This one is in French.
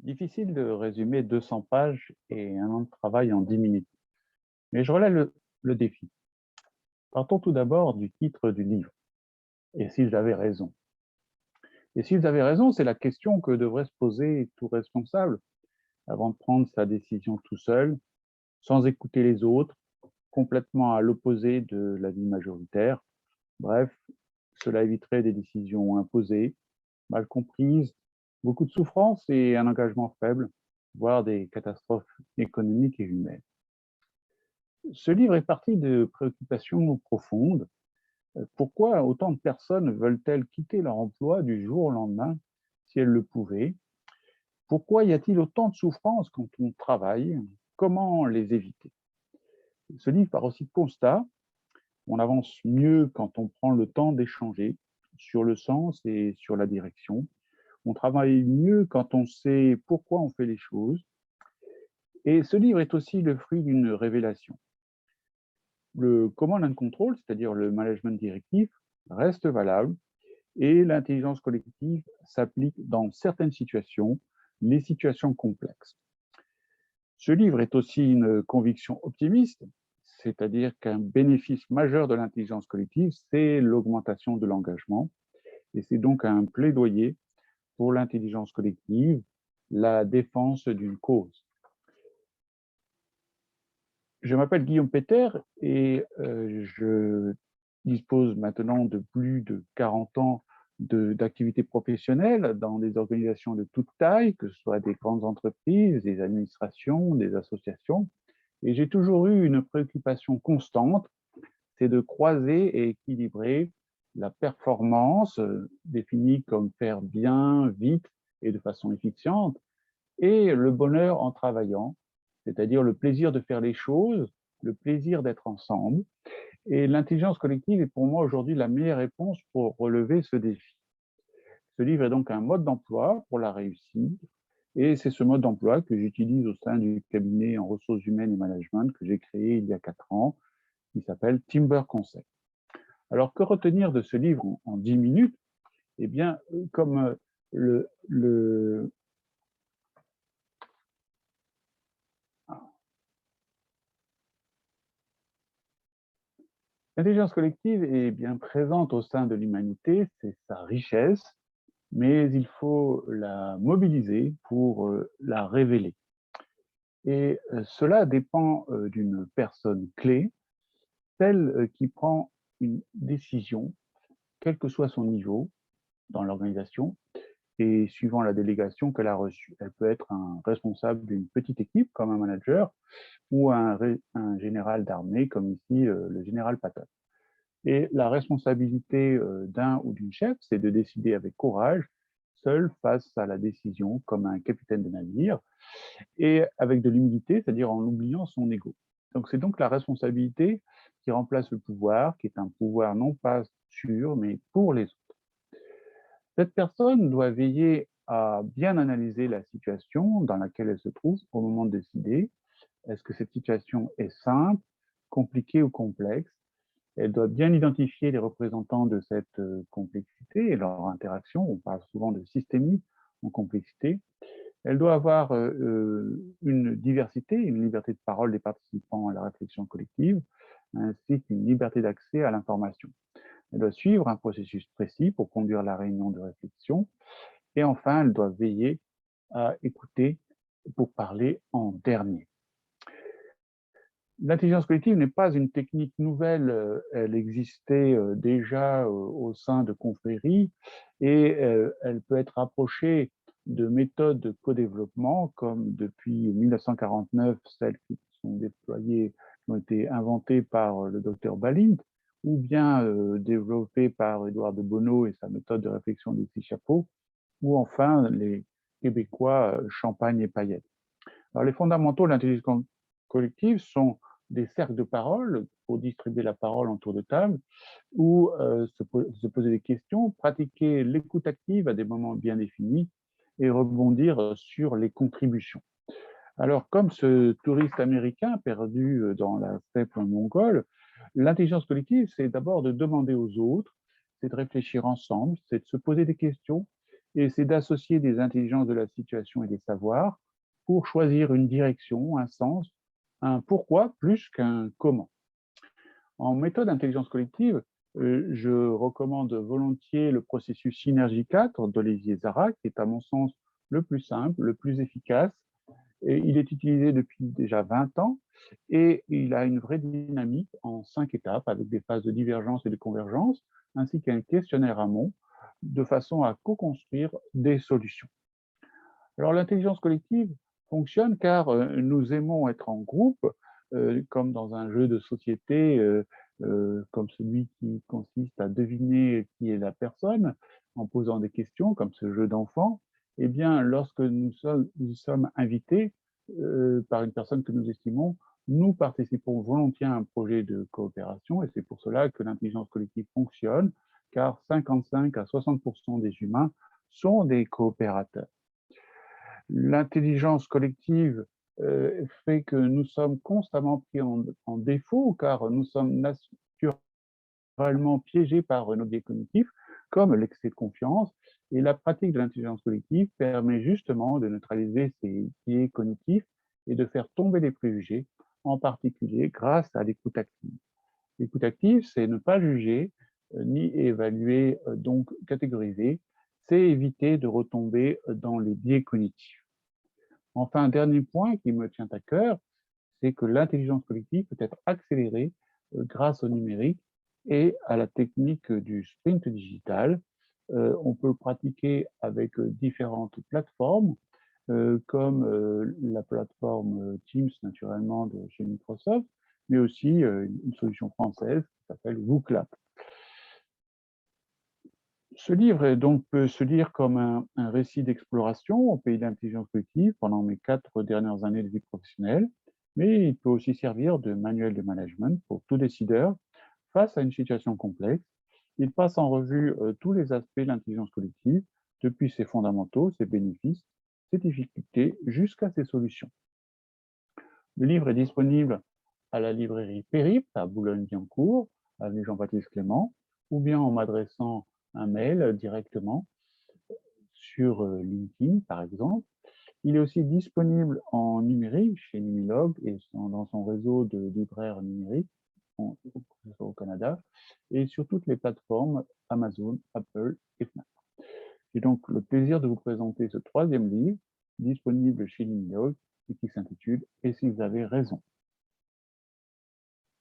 Difficile de résumer 200 pages et un an de travail en 10 minutes. Mais je relève le défi. Partons tout d'abord du titre du livre. Et si j'avais raison? Et si vous avez raison, c'est la question que devrait se poser tout responsable avant de prendre sa décision tout seul, sans écouter les autres, complètement à l'opposé de l'avis majoritaire. Bref, cela éviterait des décisions imposées, mal comprises, beaucoup de souffrance et un engagement faible, voire des catastrophes économiques et humaines. Ce livre est parti de préoccupations profondes. Pourquoi autant de personnes veulent-elles quitter leur emploi du jour au lendemain si elles le pouvaient? Pourquoi y a-t-il autant de souffrances quand on travaille? Comment les éviter? Ce livre part aussi de constat. On avance mieux quand on prend le temps d'échanger sur le sens et sur la direction. On travaille mieux quand on sait pourquoi on fait les choses. Et ce livre est aussi le fruit d'une révélation. Le command and control, c'est-à-dire le management directif, reste valable et l'intelligence collective s'applique dans certaines situations, les situations complexes. Ce livre est aussi une conviction optimiste, c'est-à-dire qu'un bénéfice majeur de l'intelligence collective, c'est l'augmentation de l'engagement. Et c'est donc un plaidoyer pour l'intelligence collective, la défense d'une cause. Je m'appelle Guillaume Peter et je dispose maintenant de plus de 40 ans d'activité professionnelle dans des organisations de toute taille, que ce soit des grandes entreprises, des administrations, des associations. Et j'ai toujours eu une préoccupation constante, c'est de croiser et équilibrer la performance, définie comme faire bien, vite et de façon efficiente, et le bonheur en travaillant, c'est-à-dire le plaisir de faire les choses, le plaisir d'être ensemble. Et l'intelligence collective est pour moi aujourd'hui la meilleure réponse pour relever ce défi. Ce livre est donc un mode d'emploi pour la réussite, et c'est ce mode d'emploi que j'utilise au sein du cabinet en ressources humaines et management que j'ai créé il y a 4 ans, qui s'appelle Timber Concept. Alors, que retenir de ce livre en 10 minutes? Eh bien, comme le l'intelligence collective est bien présente au sein de l'humanité, c'est sa richesse, mais il faut la mobiliser pour la révéler. Et cela dépend d'une personne clé, celle qui prend une décision, quel que soit son niveau dans l'organisation, et suivant la délégation qu'elle a reçue. Elle peut être un responsable d'une petite équipe, comme un manager, ou un général d'armée, comme ici le général Patton. Et la responsabilité d'un ou d'une chef, c'est de décider avec courage, seul face à la décision, comme un capitaine de navire, et avec de l'humilité, c'est-à-dire en oubliant son ego. Donc c'est donc la responsabilité qui remplace le pouvoir, qui est un pouvoir non pas sur, mais pour les autres. Cette personne doit veiller à bien analyser la situation dans laquelle elle se trouve au moment de décider. Est-ce que cette situation est simple, compliquée ou complexe? Elle doit bien identifier les représentants de cette complexité et leur interaction. On parle souvent de systémie en complexité. Elle doit avoir une diversité, une liberté de parole des participants à la réflexion collective, ainsi qu'une liberté d'accès à l'information. Elle doit suivre un processus précis pour conduire la réunion de réflexion. Et enfin, elle doit veiller à écouter pour parler en dernier. L'intelligence collective n'est pas une technique nouvelle, elle existait déjà au sein de confréries et elle peut être approchée de méthodes de co-développement comme depuis 1949, celles qui sont déployées, qui ont été inventées par le docteur Balint, ou bien développées par Édouard de Bono et sa méthode de réflexion des six chapeaux, ou enfin les Québécois Champagne et Payette. Alors, les fondamentaux de l'intelligence collective sont des cercles de parole pour distribuer la parole en tour de table, ou se poser des questions, pratiquer l'écoute active à des moments bien définis et rebondir sur les contributions. Alors, comme ce touriste américain perdu dans la steppe mongole, l'intelligence collective, c'est d'abord de demander aux autres, c'est de réfléchir ensemble, c'est de se poser des questions et c'est d'associer des intelligences de la situation et des savoirs pour choisir une direction, un sens, un pourquoi plus qu'un comment. En méthode intelligence collective, je recommande volontiers le processus Synergie 4 d'Olivier Zara, qui est à mon sens le plus simple, le plus efficace. Et il est utilisé depuis déjà 20 ans et il a une vraie dynamique en 5 étapes avec des phases de divergence et de convergence, ainsi qu'un questionnaire amont, de façon à co-construire des solutions. Alors l'intelligence collective fonctionne car nous aimons être en groupe, comme dans un jeu de société, comme celui qui consiste à deviner qui est la personne en posant des questions, comme ce jeu d'enfant. Eh bien, lorsque nous sommes invités par une personne que nous estimons, nous participons volontiers à un projet de coopération et c'est pour cela que l'intelligence collective fonctionne, car 55 à 60% des humains sont des coopérateurs. L'intelligence collective fait que nous sommes constamment pris en défaut, car nous sommes naturellement piégés par nos biais cognitifs, comme l'excès de confiance. Et la pratique de l'intelligence collective permet justement de neutraliser ces biais cognitifs et de faire tomber les préjugés, en particulier grâce à l'écoute active. L'écoute active, c'est ne pas juger, ni évaluer, donc catégoriser, c'est éviter de retomber dans les biais cognitifs. Enfin, un dernier point qui me tient à cœur, c'est que l'intelligence collective peut être accélérée grâce au numérique et à la technique du sprint digital. On peut le pratiquer avec différentes plateformes, comme la plateforme Teams, naturellement, de chez Microsoft, mais aussi une solution française qui s'appelle WooClap. Ce livre peut se lire comme un récit d'exploration au pays de l'intelligence collective pendant mes 4 dernières années de vie professionnelle, mais il peut aussi servir de manuel de management pour tout décideur face à une situation complexe. Il passe en revue tous les aspects de l'intelligence collective, depuis ses fondamentaux, ses bénéfices, ses difficultés, jusqu'à ses solutions. Le livre est disponible à la librairie Périple à Boulogne-Billancourt, avenue Jean-Baptiste Clément, ou bien en m'adressant un mail directement sur LinkedIn, par exemple. Il est aussi disponible en numérique chez Numilog et dans son réseau de libraires numériques au Canada et sur toutes les plateformes Amazon, Apple et Fnac. J'ai donc le plaisir de vous présenter ce troisième livre disponible chez Numilog et qui s'intitule « Et si vous avez raison ».